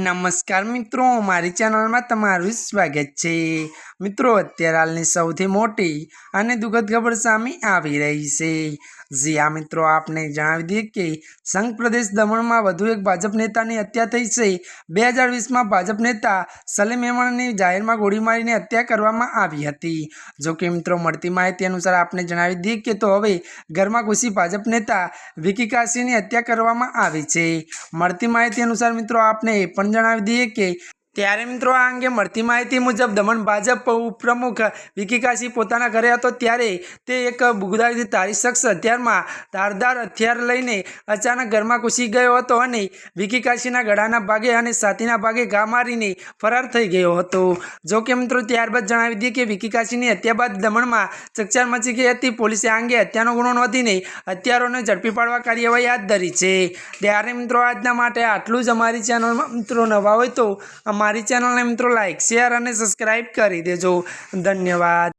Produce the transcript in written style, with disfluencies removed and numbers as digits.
નમસ્કાર મિત્રો, મારી ચેનલમાં તમારું સ્વાગત છે। મિત્રો, અત્યારે હાલની સૌથી મોટી અને દુઃખદ ખબર સામે આવી રહી છે। જી આ મિત્રો, આપને જણાવી દઈએ કે સંઘ પ્રદેશ દમણમાં વધુ એક ભાજપ નેતાની હત્યા થઈ છે। 2020માં ભાજપ નેતા સલીમ અહેમદની જાહેરમાં ગોળી મારીને હત્યા કરવામાં આવી હતી। જો કે મિત્રો, મળતી માહિતી અનુસાર આપને જણાવી દઈએ કે તો હવે ઘરમાં ઘૂસી ભાજપ નેતા વિકી કાશીની હત્યા કરવામાં આવી છે। મળતી માહિતી અનુસાર મિત્રો, આપને એ પણ જણાવી દઈએ કે ત્યારે મિત્રો, આ અંગે મળતી માહિતી મુજબ દમણ ભાજપ ઉપપ્રમુખ વિકી કાશી પોતાના ઘરે હતો ત્યારે તે એક બુગદારથી ધારી શખ્સ ધારદાર હથિયાર લઈને અચાનક ઘરમાં ઘૂસી ગયો હતો અને વિકી કાશીના ગળાના ભાગે અને છાતીના ભાગે ઘા મારીને ફરાર થઈ ગયો હતો। જો કે મિત્રો, ત્યારબાદ જણાવી દઈએ કે વિકી કાશીની હત્યા બાદ દમણમાં ચકચાર મચી ગઈ હતી। પોલીસે આ અંગે હત્યાનો ગુનો નોંધીને હત્યારોને ઝડપી પાડવા કાર્યવાહી હાથ ધરી છે। ત્યારે મિત્રો, આજના માટે આટલું જ। અમારી ચેનલમાં મિત્રો નવા હોય તો અમારી ચેનલને મિત્રો લાઈક, શેર અને સબસ્ક્રાઈબ કરી દેજો। ધન્યવાદ।